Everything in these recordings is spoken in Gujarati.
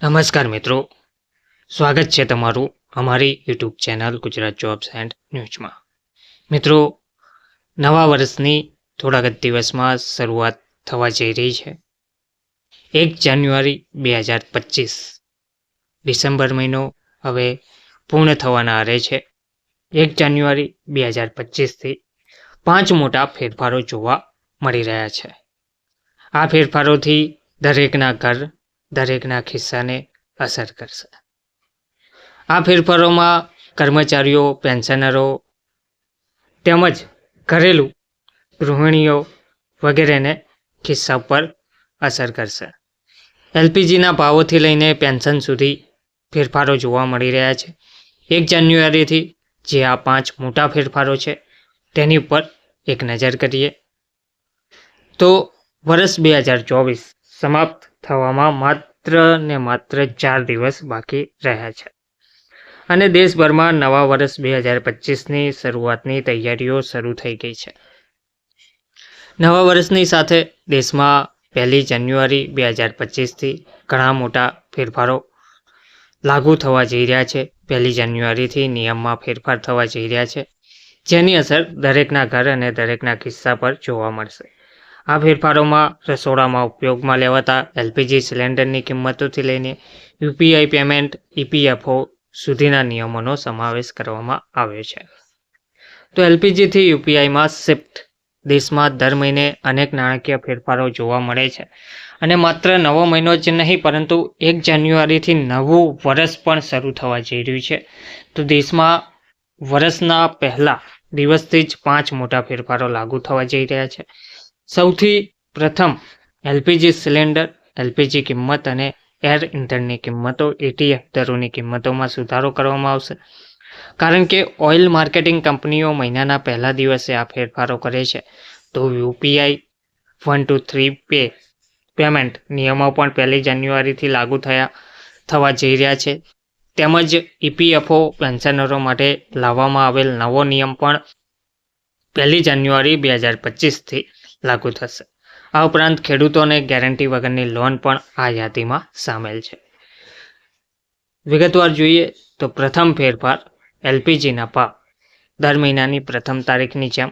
નમસ્કાર મિત્રો, સ્વાગત છે તમારું અમારી YouTube channel Gujarat jobs and ન્યૂઝમાં. મિત્રો, નવા વર્ષની થોડાક જ દિવસમાં શરૂઆત થવા જઈ રહી છે. 1 જાન્યુઆરી 2025 ડિસેમ્બર મહિનો હવે પૂર્ણ થવાના આરે છે. 1 જાન્યુઆરી 2025થી 5 મોટા ફેરફારો જોવા મળી રહ્યા છે. આ ફેરફારોથી દરેકના ઘર, દરેકના ખિસ્સાને અસર કરશે. આ ફેરફારોમાં કર્મચારીઓ, પેન્શનરો તેમજ ઘરેલું ગૃહિણીઓ વગેરેને ખિસ્સા પર અસર કરશે. એલપીજીના ભાવોથી લઈને પેન્શન સુધી ફેરફારો જોવા મળી રહ્યા છે. 1 જાન્યુઆરીથી જે આ 5 મોટા ફેરફારો છે તેની ઉપર એક નજર કરીએ તો વર્ષ 2024 સમાપ્ત થવામાં માત્ર 4 દિવસ બાકી રહ્યા છે અને દેશભરમાં નવા વર્ષ 2025ની શરૂઆતની તૈયારીઓ શરૂ થઈ ગઈ છે. નવા વર્ષની સાથે દેશમાં 1 જાન્યુઆરી 2025થી ઘણા મોટા ફેરફારો લાગુ થવા જઈ રહ્યા છે. 1 જાન્યુઆરીથી નિયમમાં ફેરફાર થવા જઈ રહ્યા છે, જેની અસર દરેકના ઘર અને દરેકના ખિસ્સા પર જોવા મળશે. આ ફેરફારોમાં રસોડામાં ઉપયોગમાં લેવાતા એલપીજી સિલિન્ડરની કિંમતોથી લઈને યુપીઆઈ પેમેન્ટ, ઈપીએફઓ સુધીના નિયમોનો સમાવેશ કરવામાં આવ્યો છે. તો એલપીજીથી યુપીઆઈમાં શિફ્ટ દેશમાં દર મહિને અનેક નાણાકીય ફેરફારો જોવા મળે છે અને માત્ર નવો મહિનો જ નહીં પરંતુ 1 જાન્યુઆરીથી નવું વર્ષ પણ શરૂ થવા જઈ રહ્યું છે. તો દેશમાં વર્ષના પહેલા દિવસથી જ 5 મોટા ફેરફારો લાગુ થવા જઈ રહ્યા છે. સૌથી પ્રથમ એલપીજી સિલિન્ડર, એલપીજી કિંમત અને એર ઇંધણની કિંમતો, એટીએફ દરોની કિંમતોમાં સુધારો કરવામાં આવશે. કારણ કે ઓઇલ માર્કેટિંગ કંપનીઓ મહિનાના પહેલા દિવસે આ ફેરફારો કરે છે, તો યુપીઆઈ 1 to 3 પેમેન્ટ નિયમો પણ 1 જાન્યુઆરીથી લાગુ થવા જઈ રહ્યા છે. તેમજ ઈપીએફઓ પેન્શનરો માટે લાવવામાં આવેલ નવો નિયમ પણ 1 જાન્યુઆરી 2025થી લાગુ થશે. આ ઉપરાંત ખેડૂતોને ગેરંટી વગરની લોન પણ આ યાદીમાં સામેલ છે. વિગતવાર જોઈએ તો પ્રથમ ફેરફાર એલપીજીના ભાવ દર મહિનાની પ્રથમ તારીખની જેમ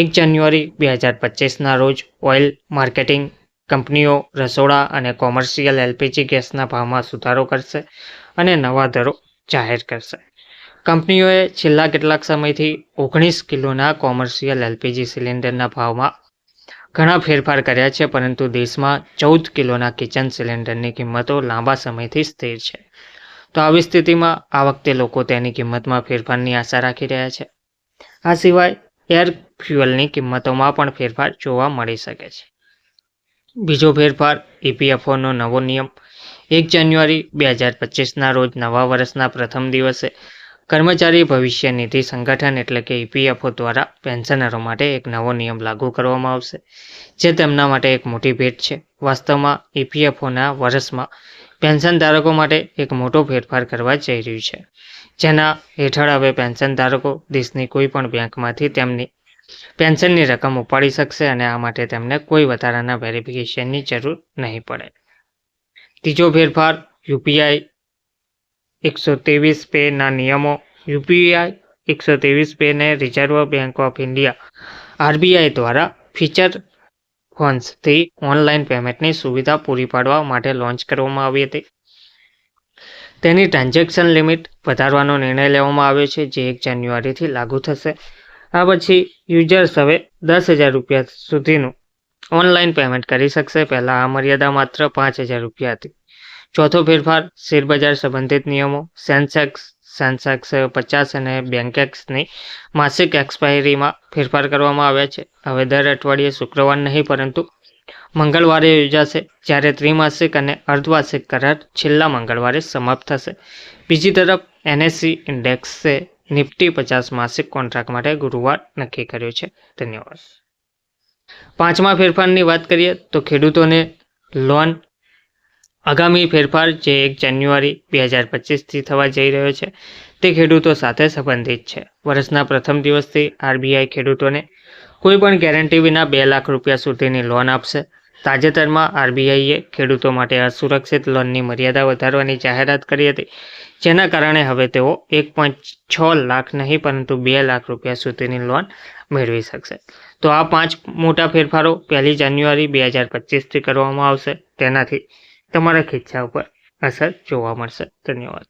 1 જાન્યુઆરી 2025ના રોજ ઓઇલ માર્કેટિંગ કંપનીઓ રસોડા અને કોમર્શિયલ એલપીજી ગેસના ભાવમાં સુધારો કરશે અને નવા દરો જાહેર કરશે. કંપનીઓએ છેલ્લા કેટલાક સમયથી 19 કિલોના કોમર્શિયલ એલપીજી સિલિન્ડરના ભાવમાં ઘણા ફેરફાર કર્યા છે, પરંતુ દેશમાં 14 કિલોના કિચન સિલિન્ડરની કિંમતો લાંબા સમયથી સ્થિર છે. તો આવી સ્થિતિમાં આ વખતે લોકો તેની કિંમતમાં ફેરફારની આશા રાખી રહ્યા છે. આ સિવાય એર ફ્યુઅલની કિંમતોમાં પણ ફેરફાર જોવા મળી શકે છે. બીજો ફેરફાર ઈપીએફઓનો નવો નિયમ 1 જાન્યુઆરી 2025ના રોજ નવા વર્ષના પ્રથમ દિવસે કર્મચારી ભવિષ્ય નિધિ સંગઠન એટલે કે ઈપીએફઓ દ્વારા પેન્શનરો માટે એક નવો નિયમ લાગુ કરવામાં આવશે, જે તેમના માટે એક મોટી ભેટ છે. વાસ્તવમાં ઈપીએફઓના વર્ષમાં પેન્શન ધારકો માટે એક મોટો ફેરફાર કરવા જઈ રહ્યું છે, જેના હેઠળ હવે પેન્શન ધારકો દેશની કોઈ પણ બેંકમાંથી તેમની પેન્શનની રકમ ઉપાડી શકશે અને આ માટે તેમને કોઈ વધારાના વેરિફિકેશનની જરૂર નહીં પડે. ત્રીજો ફેરફાર યુપીઆઈ 123 પેના નિયમો. યુપીઆઈ 123 પેને reserve bank of India RBI દ્વારા ફીચર ફોન્સથી ઓનલાઈન પેમેન્ટની સુવિધા પૂરી પાડવા માટે લોન્ચ કરવામાં આવી હતી. તેની ટ્રાન્ઝેક્શન લિમિટ વધારવાનો નિર્ણય લેવામાં આવ્યો છે, જે 1 જાન્યુઆરીથી લાગુ થશે. આ પછી યુઝર્સ હવે 10,000 રૂપિયા સુધીનું ઓનલાઈન પેમેન્ટ કરી શકશે. પહેલાં આ મર્યાદા માત્ર 5,000 રૂપિયા હતી. ચોથો ફેરફાર શેરબજાર સંબંધિત નિયમો. સેન્સેક્સ 50 અને બેન્કેક્સની માસિક એક્સપાયરીમાં ફેરફાર કરવામાં આવ્યા છે. હવે દર અઠવાડિયે શુક્રવાર નહીં પરંતુ મંગળવારે યોજાશે, જ્યારે ત્રિમાસિક અને અર્ધવાર્ષિક કરાર છેલ્લા મંગળવારે સમાપ્ત થશે. બીજી તરફ એનએસસી ઇન્ડેક્સે નિફ્ટી 50 માસિક કોન્ટ્રાક્ટ માટે ગુરુવાર નક્કી કર્યો છે. ધન્યવાદ. પાંચમા ફેરફારની વાત કરીએ તો ખેડૂતોને લોન. આગામી ફેરફાર જે 1 જાન્યુઆરી 2025થી થવા જઈ રહ્યો છે તે ખેડૂતો સાથે સંબંધિત છે. વર્ષના પ્રથમ દિવસથી આરબીઆઈ ખેડૂતોને કોઈ પણ ગેરંટી વિના 2 લાખ રૂપિયા સુધીની લોન આપશે. તાજેતરમાં આરબીઆઈએ ખેડૂતો માટે અસુરક્ષિત લોનની મર્યાદા વધારવાની જાહેરાત કરી હતી, જેના કારણે હવે તેઓ 1.6 લાખ નહીં પરંતુ 2 લાખ રૂપિયા સુધીની લોન મેળવી શકશે. તો આ 5 મોટા ફેરફારો 1 જાન્યુઆરી 2025થી કરવામાં આવશે. તેનાથી તમારા ખિસ્સા ઉપર અસર જોવા મળશે. ધન્યવાદ.